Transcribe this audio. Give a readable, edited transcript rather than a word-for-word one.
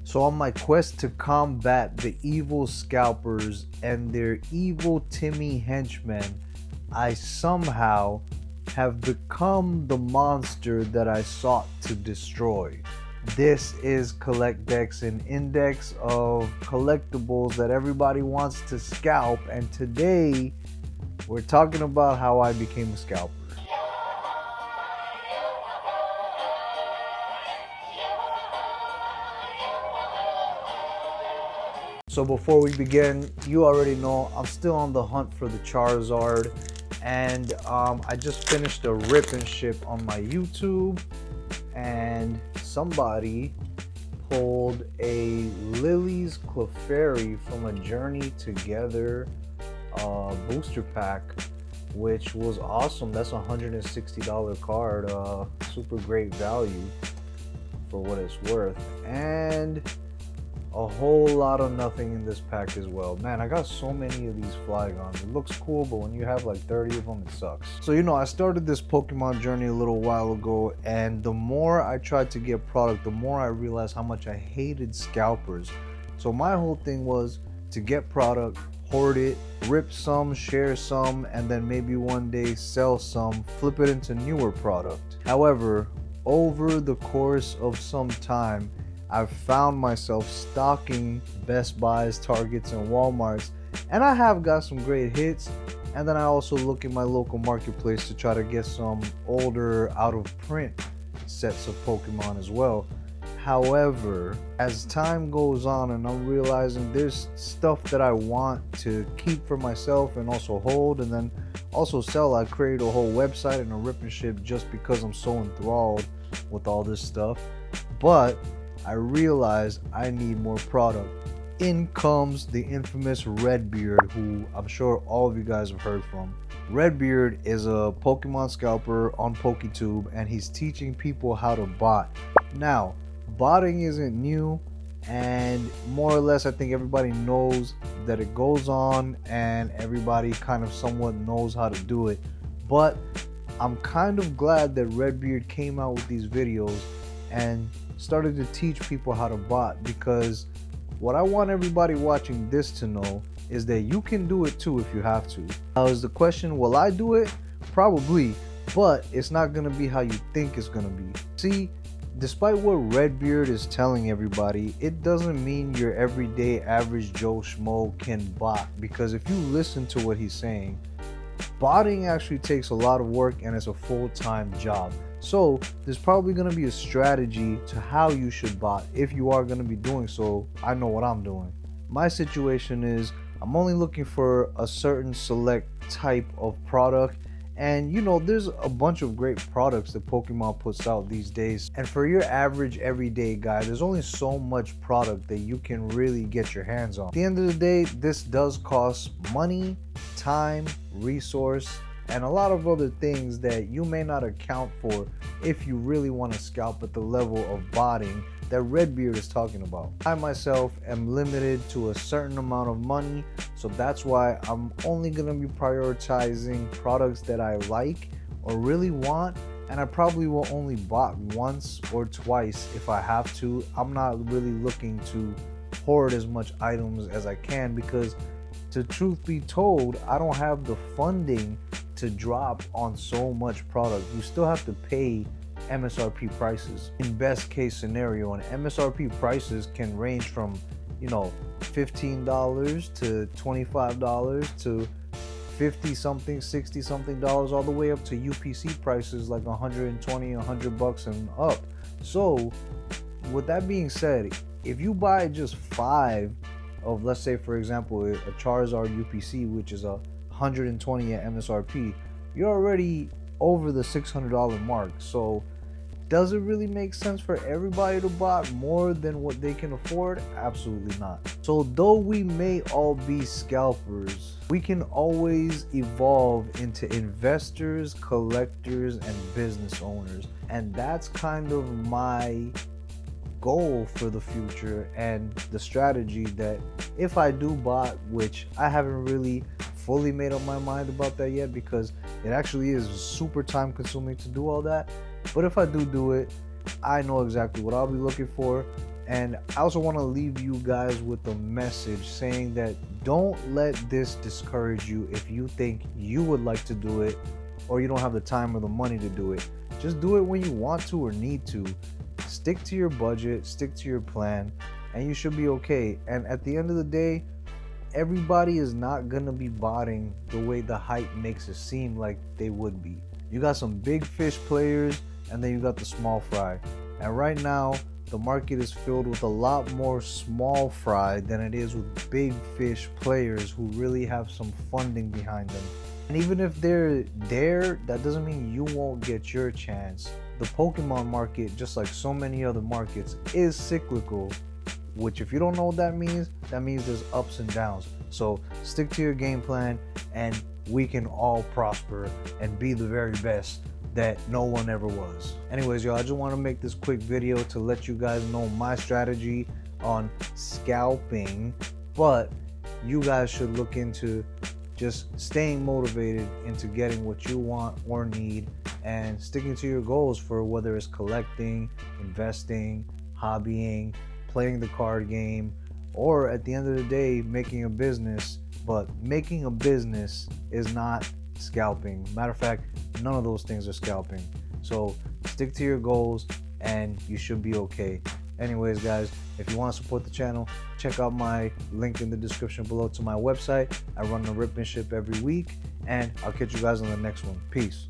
So on my quest to combat the evil scalpers and their evil Timmy henchmen, I somehow have become the monster that I sought to destroy. This is Collect Decks, an index of collectibles that everybody wants to scalp, and today we're talking about how I became a scalper. So before we begin, you already know I'm still on the hunt for the Charizard, and I just finished a rip and ship on my YouTube, and somebody pulled a Lily's Clefairy from a Journey Together booster pack, which was awesome. That's a $160 card, super great value for what it's worth, and a whole lot of nothing in this pack as well. Man, I got so many of these Flygons. It looks cool, but when you have like 30 of them, it sucks. So, I started this Pokemon journey a little while ago, and the more I tried to get product, the more I realized how much I hated scalpers. So my whole thing was to get product, hoard it, rip some, share some, and then maybe one day sell some, flip it into newer product. However, over the course of some time, I've found myself stocking Best Buys, Targets, and Walmarts, and I have got some great hits. And then I also look in my local marketplace to try to get some older out of print sets of Pokemon as well. However, as time goes on and I'm realizing there's stuff that I want to keep for myself and also hold and then also sell, I created a whole website and a rip and ship just because I'm so enthralled with all this stuff. But I realized I need more product. In comes the infamous Redbeard, who I'm sure all of you guys have heard from. Redbeard is a Pokemon scalper on PokeTube, and he's teaching people how to bot. Now, botting isn't new, and more or less I think everybody knows that it goes on and everybody kind of somewhat knows how to do it. But I'm kind of glad that Redbeard came out with these videos and started to teach people how to bot, because what I want everybody watching this to know is that you can do it too if you have to. Now is the question, will I do it? Probably, but it's not going to be how you think it's going to be. See, despite what Redbeard is telling everybody, it doesn't mean your everyday average Joe Schmo can bot, because if you listen to what he's saying, botting actually takes a lot of work and it's a full-time job. So there's probably going to be a strategy to how you should bot. If you are going to be doing so, I know what I'm doing. My situation is I'm only looking for a certain select type of product, and there's a bunch of great products that Pokemon puts out these days, and for your average everyday guy, there's only so much product that you can really get your hands on. At the end of the day, this does cost money, time, resource, and a lot of other things that you may not account for if you really want to scalp at the level of botting that Redbeard is talking about. I myself am limited to a certain amount of money, so that's why I'm only going to be prioritizing products that I like or really want, and I probably will only bot once or twice if I have to. I'm not really looking to hoard as much items as I can, because to truth be told, I don't have the funding to drop on so much product. You still have to pay MSRP prices in best case scenario, and MSRP prices can range from $15 to $25 to 50 something, 60 something dollars, all the way up to UPC prices like 120, 100 bucks and up. So with that being said, if you buy just 5 of, let's say for example, a Charizard UPC, which is a 120 at MSRP, you're already over the $600 mark. So does it really make sense for everybody to bot more than what they can afford? Absolutely not. So though we may all be scalpers, we can always evolve into investors, collectors, and business owners, and that's kind of my goal for the future and the strategy that if I do bot, which I haven't really fully made up my mind about that yet, because it actually is super time consuming to do all that, but if I do it, I know exactly what I'll be looking for. And I also want to leave you guys with a message saying that don't let this discourage you if you think you would like to do it or you don't have the time or the money to do it. Just do it when you want to or need to. Stick to your budget, stick to your plan, and you should be okay. And at the end of the day, everybody is not going to be botting the way the hype makes it seem like they would be. You got some big fish players, and then you got the small fry. And right now, the market is filled with a lot more small fry than it is with big fish players who really have some funding behind them. And even if they're there, that doesn't mean you won't get your chance. The Pokemon market, just like so many other markets, is cyclical, which if you don't know what that means there's ups and downs. So stick to your game plan and we can all prosper and be the very best that no one ever was. Anyways, y'all, I just want to make this quick video to let you guys know my strategy on scalping, but you guys should look into just staying motivated into getting what you want or need and sticking to your goals for whether it's collecting, investing, hobbying, playing the card game, or at the end of the day, making a business. But making a business is not scalping. Matter of fact, none of those things are scalping. So stick to your goals and you should be okay. Anyways, guys, if you want to support the channel, check out my link in the description below to my website. I run a rip and ship every week, and I'll catch you guys on the next one. Peace.